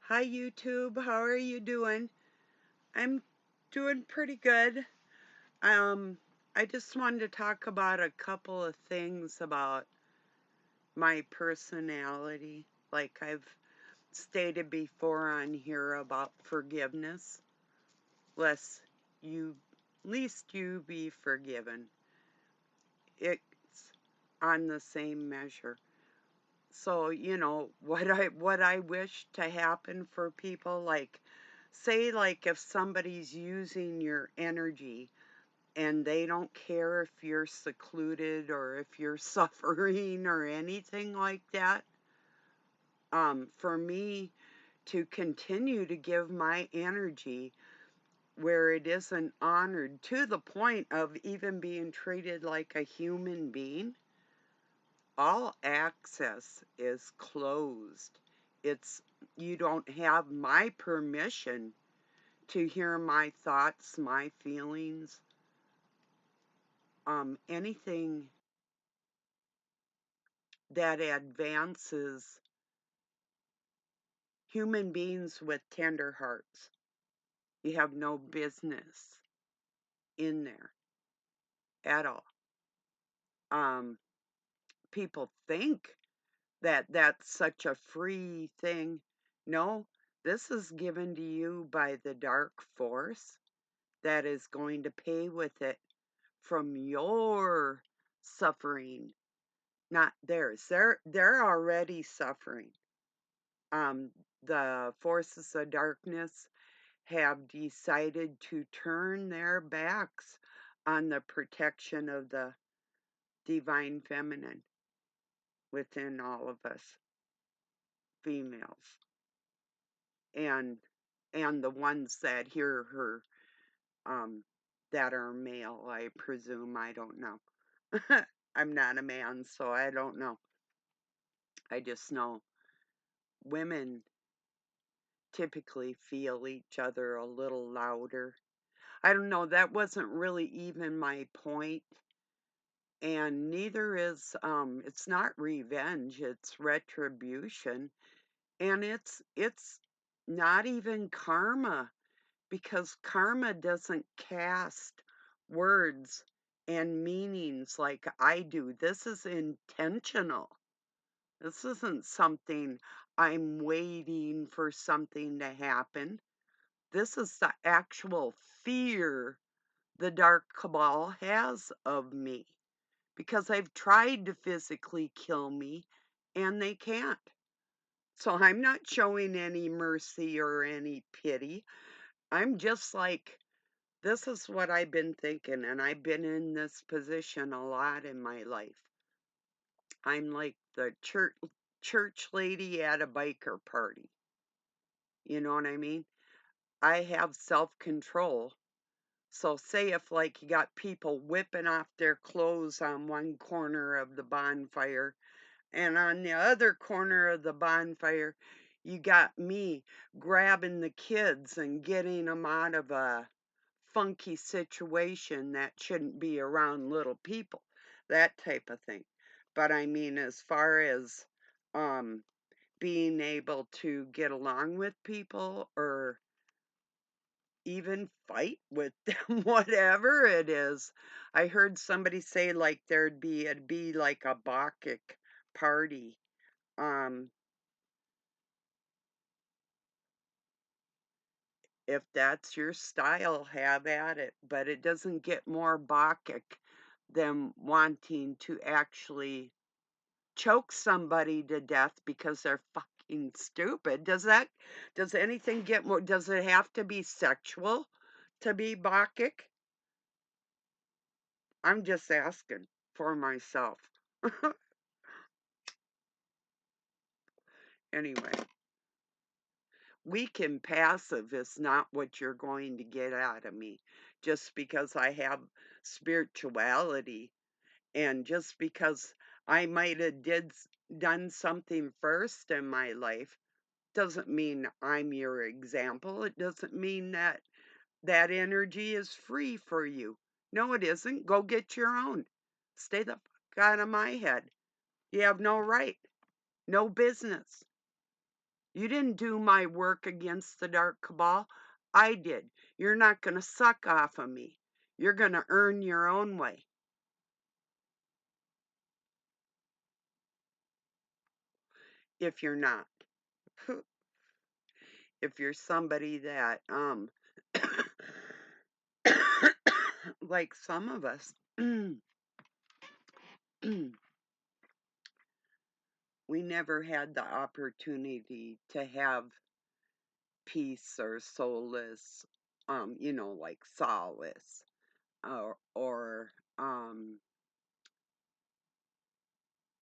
Hi YouTube, how are you doing? I'm doing pretty good. Um, I just wanted to talk about a couple of things about my personality. Like I've stated before on here about forgiveness. Lest you, least you be forgiven. It's on the same measure. So, what I wish to happen for people, like say like if somebody's using your energy and they don't care if you're secluded or if you're suffering or anything like that, for me to continue to give my energy where it isn't honored to the point of even being treated like a human being, all access is closed. It's you don't have my permission to hear my thoughts, my feelings, anything that advances human beings with tender hearts. You have no business in there at all. Um, People think that that's such a free thing. No, this is given to you by the dark force that is going to pay with it from your suffering, not theirs. They're already suffering. Um, the forces of darkness have decided to turn their backs on the protection of the divine feminine within all of us females, and the ones that hear her, um that are male, I presume. I don't know. I'm not a man, so I don't know. I just know women typically feel each other a little louder. I don't know, that wasn't really even my point, and neither is it's not revenge, it's retribution, and it's not even karma, because karma doesn't cast words and meanings like I do. This is intentional. This isn't something I'm waiting for something to happen. This is the actual fear the dark cabal has of me, because they've tried to physically kill me and they can't. So I'm not showing any mercy or any pity. I'm just like, this is what I've been thinking, and I've been in this position a lot in my life. I'm like the church lady at a biker party. You know what I mean? I have self-control. So say if like you got people whipping off their clothes on one corner of the bonfire, and on the other corner of the bonfire you got me grabbing the kids and getting them out of a funky situation that shouldn't be around little people, that type of thing. But I mean, as far as um being able to get along with people or even fight with them, whatever it is. I heard somebody say like it'd be like a Bacchic party. Um, if that's your style, have at it. But it doesn't get more Bacchic than wanting to actually choke somebody to death because they're fucking stupid. Does anything get more, does it have to be sexual to be Bacchic? I'm just asking for myself. Anyway, weak and passive is not what you're going to get out of me. Just because I have spirituality, and just because I might have done something first in my life, doesn't mean I'm your example. It doesn't mean that that energy is free for you. No, it isn't. Go get your own. Stay the fuck out of my head. You have no right, no business. You didn't do my work against the dark cabal. I did. You're not going to suck off of me. You're going to earn your own way. If you're not. If you're somebody that, like some of us, we never had the opportunity to have peace or solace, like solace, or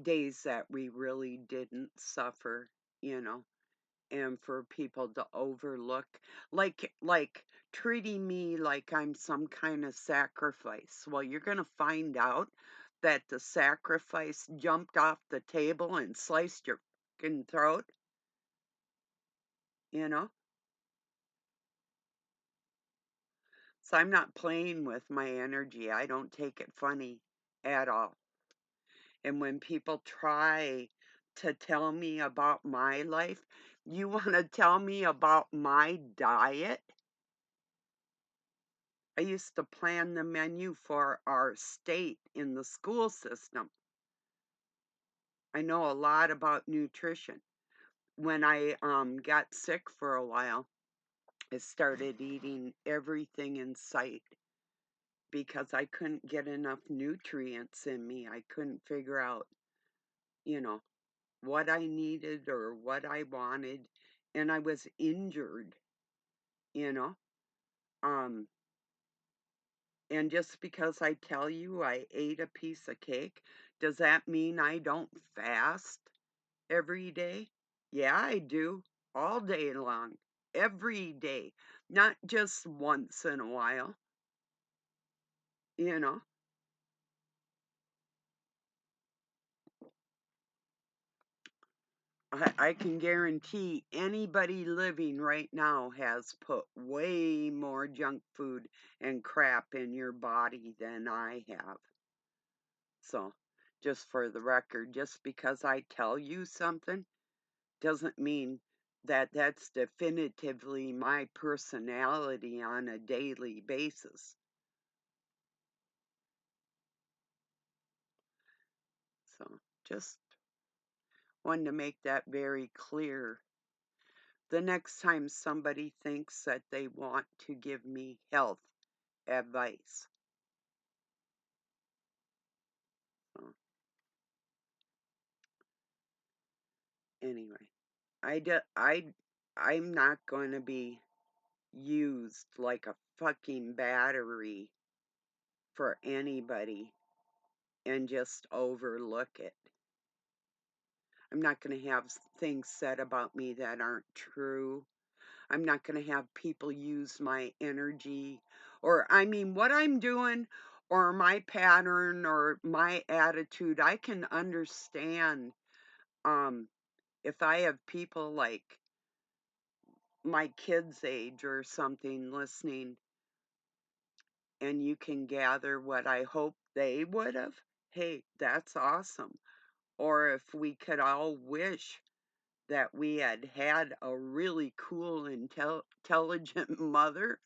days that we really didn't suffer, you know, and for people to overlook, like treating me like I'm some kind of sacrifice. Well, you're gonna find out that the sacrifice jumped off the table and sliced your fucking throat, you know? So I'm not playing with my energy. I don't take it funny at all. And when people try to tell me about my life, you want to tell me about my diet? I used to plan the menu for our state in the school system. I know a lot about nutrition. When I got sick for a while, I started eating everything in sight because I couldn't get enough nutrients in me. I couldn't figure out, you know, what I needed or what I wanted, and I was injured, you know. Um, and just because I tell you I ate a piece of cake, does that mean I don't fast every day? Yeah, I do, all day long, every day, not just once in a while, you know. I can guarantee anybody living right now has put way more junk food and crap in your body than I have. So, just for the record, just because I tell you something doesn't mean that that's definitively my personality on a daily basis. So, just wanted to make that very clear. The next time somebody thinks that they want to give me health advice. So, anyway, I'm not going to be used like a fucking battery for anybody and just overlook it. I'm not going to have things said about me that aren't true. I'm not going to have people use my energy or, I mean, what I'm doing or my pattern or my attitude. I can understand um, if I have people like my kids' age or something listening and you can gather what I hope they would have. Hey, that's awesome. Or if we could all wish that we had had a really cool, intelligent mother,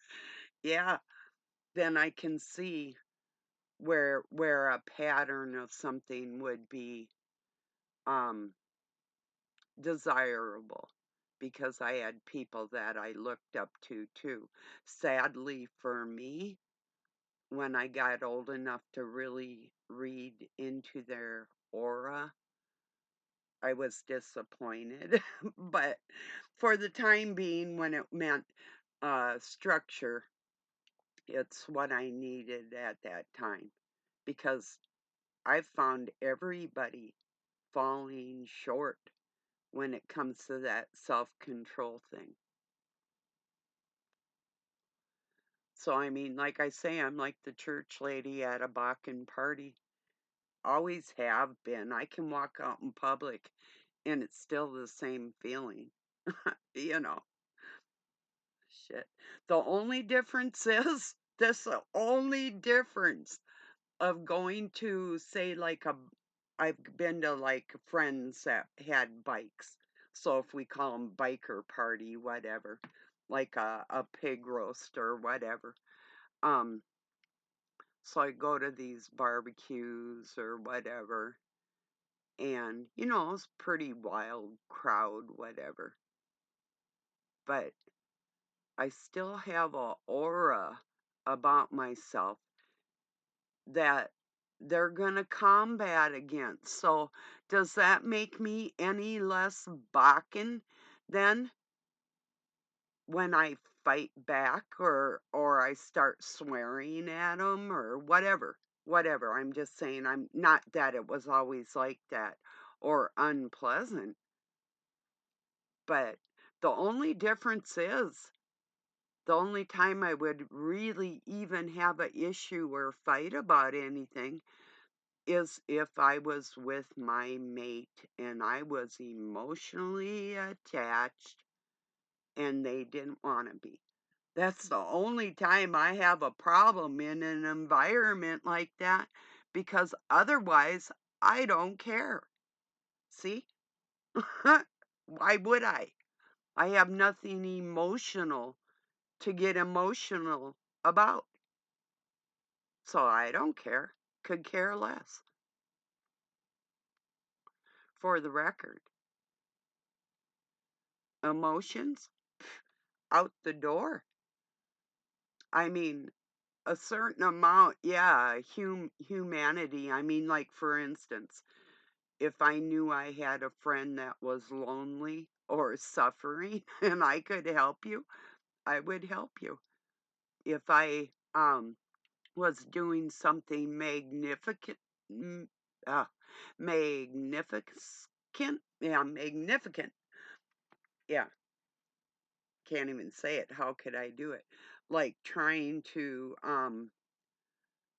yeah, then I can see where a pattern of something would be um desirable because I had people that I looked up to too. Sadly for me, when I got old enough to really read into their aura, I was disappointed. But for the time being, when it meant structure, it's what I needed at that time because I've found everybody falling short when it comes to that self control thing. So, I mean, like I say, I'm like the church lady at a Bakken party. Always have been. I can walk out in public and it's still the same feeling. You know, shit. The only difference is this the only difference of going to say like a I've been to like friends that had bikes. So if we call them biker party, whatever, like a pig roast or whatever. Um, so I go to these barbecues or whatever, and it's pretty wild crowd, whatever. But I still have a aura about myself that they're going to combat against. So does that make me any less Bakken then when I fight back or I start swearing at them or whatever? Whatever. I'm just saying I'm not that it was always like that or unpleasant, but the only difference is the only time I would really even have a issue or fight about anything is if I was with my mate and I was emotionally attached and they didn't want to be. That's the only time I have a problem in an environment like that because otherwise I don't care. See? Why would I? I have nothing emotional to get emotional about. So I don't care. Could care less. For the record, emotions out the door. I mean, a certain amount, yeah, humanity. I mean, like for instance, if I knew I had a friend that was lonely or suffering and I could help you, I would help you. If I was doing something magnificent, mm, uh, magnificent, yeah, magnificent, yeah, can't even say it. How could I do it? Like trying to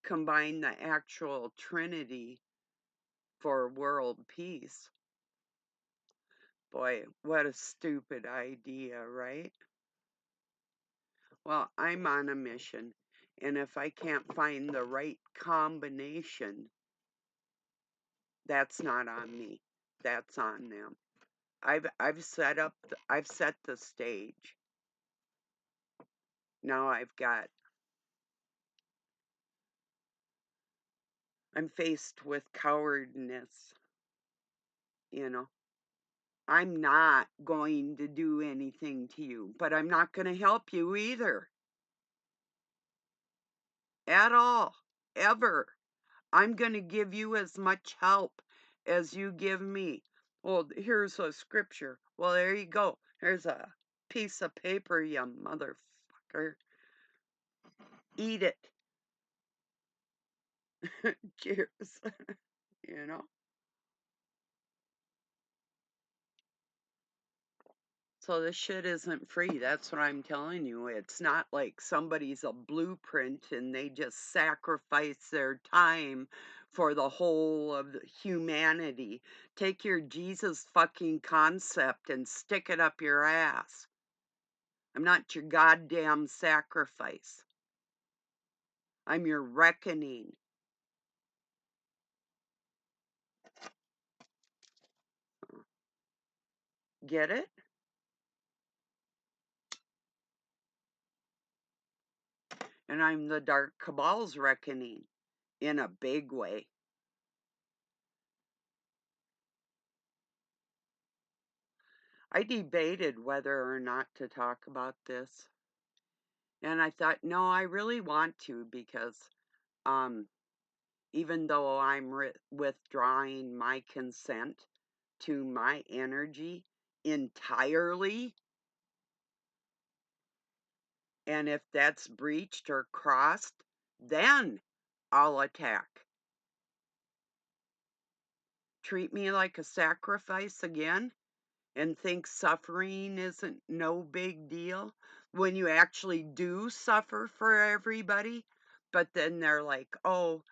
combine the actual Trinity for world peace. Boy, what a stupid idea, right? Well, I'm on a mission, and if I can't find the right combination, that's not on me. That's on them. I've set the stage. Now I'm faced with cowardness, you know. I'm not going to do anything to you, but I'm not going to help you either. At all. Ever. I'm going to give you as much help as you give me. Well, here's a scripture. Well, there you go. Here's a piece of paper, you motherfucker. Eat it. Cheers. you know? So this shit isn't free. That's what I'm telling you. It's not like somebody's a blueprint and they just sacrifice their time for the whole of humanity. Take your Jesus fucking concept and stick it up your ass. I'm not your goddamn sacrifice. I'm your reckoning. Get it? And I'm the dark cabal's reckoning in a big way. I debated whether or not to talk about this. And I thought, no, I really want to because um, even though I'm withdrawing my consent to my energy entirely, and if that's breached or crossed, then I'll attack. Treat me like a sacrifice again and think suffering isn't no big deal when you actually do suffer for everybody. But then they're like, oh,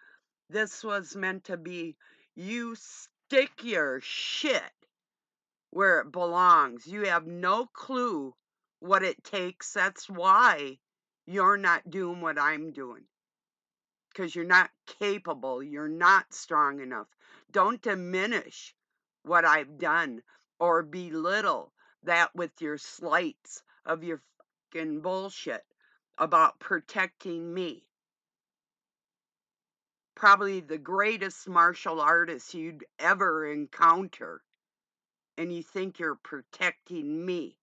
this was meant to be. You stick your shit where it belongs. You have no clue what it takes. That's why you're not doing what I'm doing. Because you're not capable. You're not strong enough. Don't diminish what I've done or belittle that with your slights of your fucking bullshit about protecting me. Probably the greatest martial artist you'd ever encounter, and you think you're protecting me.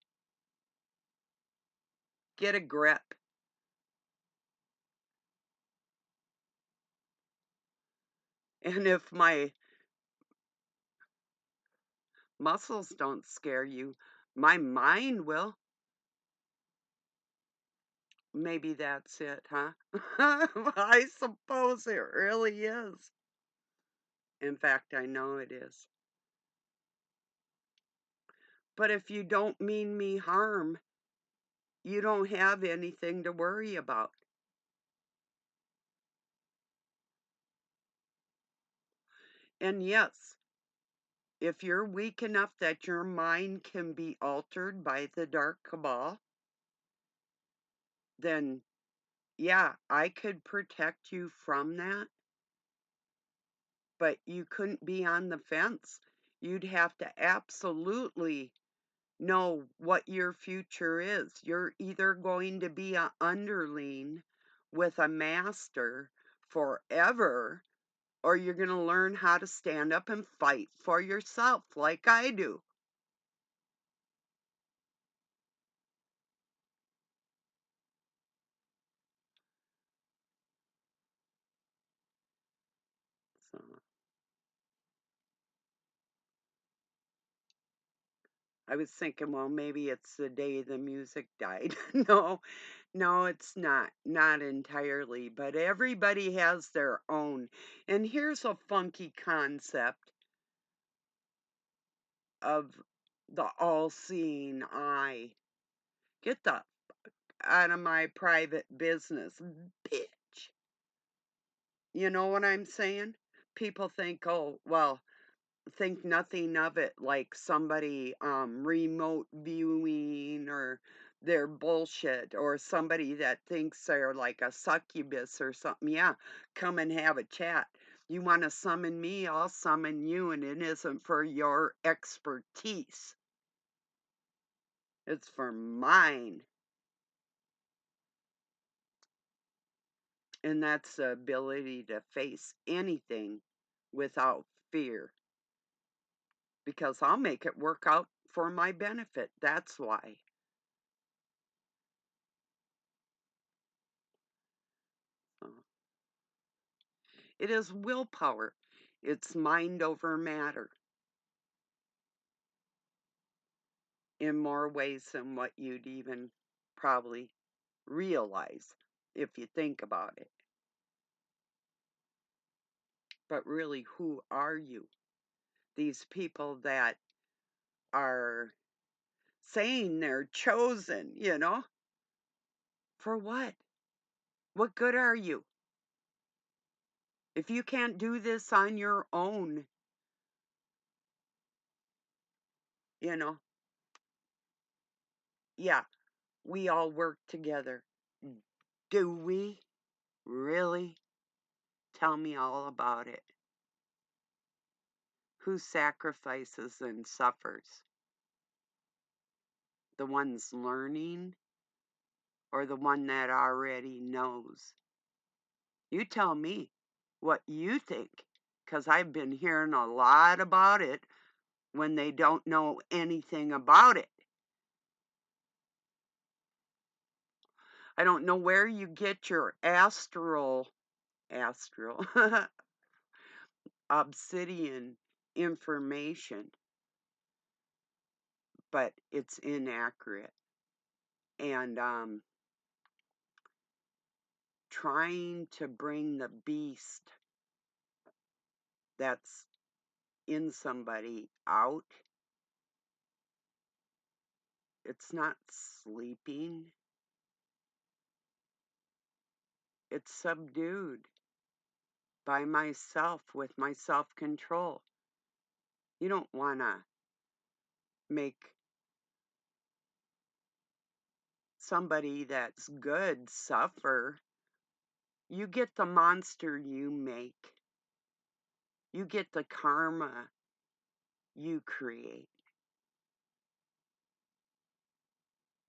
Get a grip. And if my muscles don't scare you, my mind will. Maybe that's it, huh? I suppose it really is. In fact, I know it is. But if you don't mean me harm, you don't have anything to worry about. And yes, if you're weak enough that your mind can be altered by the dark cabal, then yeah, I could protect you from that, but you couldn't be on the fence. You'd have to absolutely know what your future is. You're either going to be an underling with a master forever, or you're going to learn how to stand up and fight for yourself like I do. So I was thinking, well, maybe it's the day the music died. No, no, it's not. Not entirely, but everybody has their own. And here's a funky concept of the all-seeing eye. Get the out of my private business, bitch. You know what I'm saying? People think, oh, well, think nothing of it like somebody remote viewing or their bullshit, or somebody that thinks they're like a succubus or something. Yeah, come and have a chat. You want to summon me, I'll summon you, and it isn't for your expertise, it's for mine. And that's the ability to face anything without fear, because I'll make it work out for my benefit. That's why. Uh, It is willpower. It's mind over matter in more ways than what you'd even probably realize if you think about it. But really, who are you? These people that are saying they're chosen, for what? What good are you? If you can't do this on your own, you know, yeah, we all work together. Do we really? Tell me all about it. Who sacrifices and suffers? The one's learning or the one that already knows? You tell me what you think, because I've been hearing a lot about it when they don't know anything about it. I don't know where you get your astral obsidian information, but it's inaccurate. And trying to bring the beast that's in somebody out, it's not sleeping, it's subdued by myself with my self control. You don't want to make somebody that's good suffer. You get the monster you make, you get the karma you create.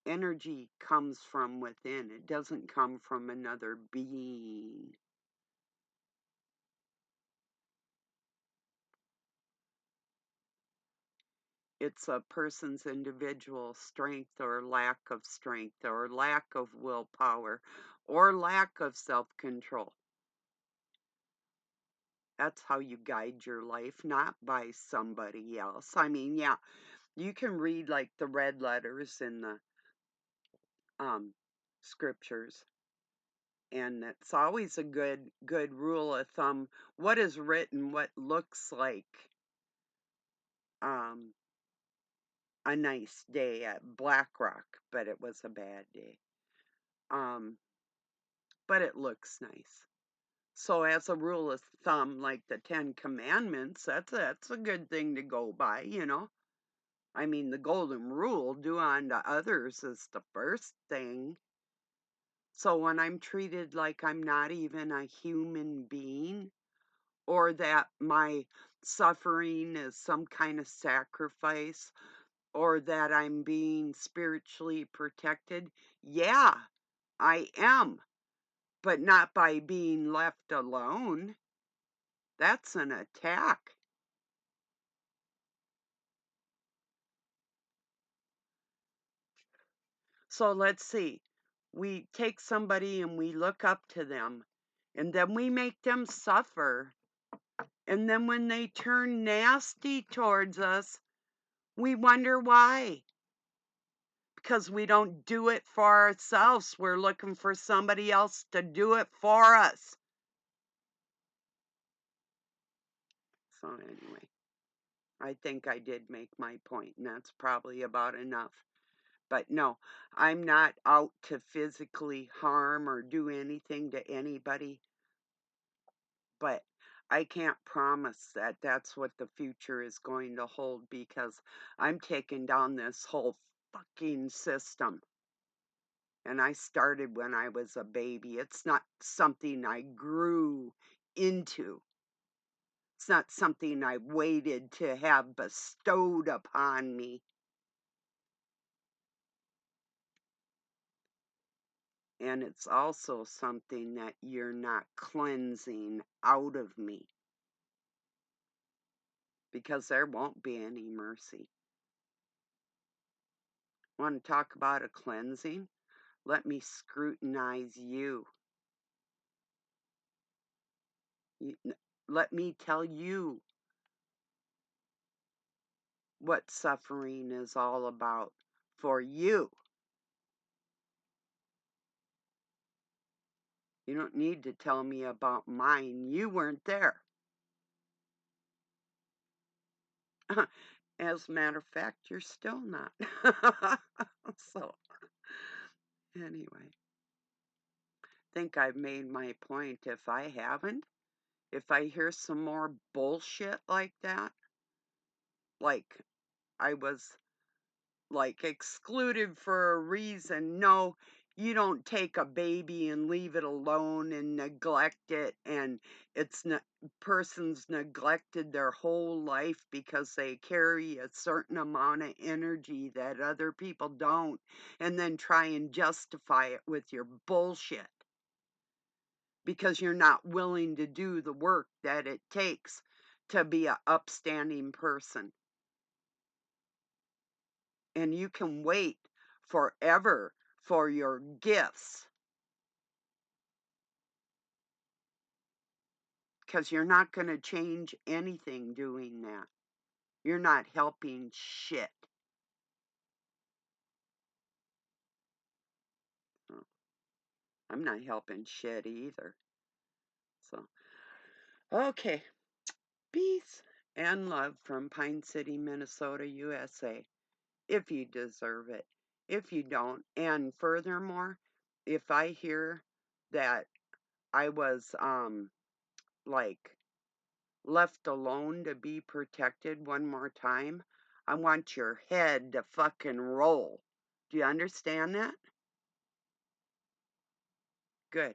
energy comes from within. It doesn't come from another being. It's a person's individual strength or lack of willpower or lack of self-control. That's how you guide your life, not by somebody else. I mean, yeah, you can read like the red letters in the um scriptures, and it's always a good rule of thumb. What is written, what looks like um a nice day at Black Rock, but it was a bad day. Um, but it looks nice. So as a rule of thumb, like the Ten Commandments, that's a good thing to go by, you know. I mean, the golden rule, do unto others, is the first thing. So when I'm treated like I'm not even a human being, or that my suffering is some kind of sacrifice, or that I'm being spiritually protected, yeah, I am, but not by being left alone. That's an attack. So let's see. We take somebody and we look up to them, and then we make them suffer. And then when they turn nasty towards us, we wonder why. Because we don't do it for ourselves. We're looking for somebody else to do it for us. So, anyway, I think I did make my point, and that's probably about enough. But no, I'm not out to physically harm or do anything to anybody. But I can't promise that that's what the future is going to hold, because I'm taking down this whole fucking system. And I started when I was a baby. It's not something I grew into. It's not something I waited to have bestowed upon me. And it's also something that you're not cleansing out of me, because there won't be any mercy. Want to talk about a cleansing? Let me scrutinize you. Let me tell you what suffering is all about for you. You don't need to tell me about mine. You weren't there. As a matter of fact, you're still not. So, anyway, think I've made my point. If I haven't, if I hear some more bullshit like that, like I was like excluded for a reason. No, you don't take a baby and leave it alone and neglect it, and it's not person's neglected their whole life because they carry a certain amount of energy that other people don't, and then try and justify it with your bullshit because you're not willing to do the work that it takes to be a upstanding person. And you can wait forever for your gifts, because you're not going to change anything doing that. You're not helping shit. So, I'm not helping shit either. So, okay. Peace and love from Pine City, Minnesota, USA. If you deserve it. If you don't. And furthermore, if I hear that I was like left alone to be protected one more time, I want your head to fucking roll. Do you understand that? Good.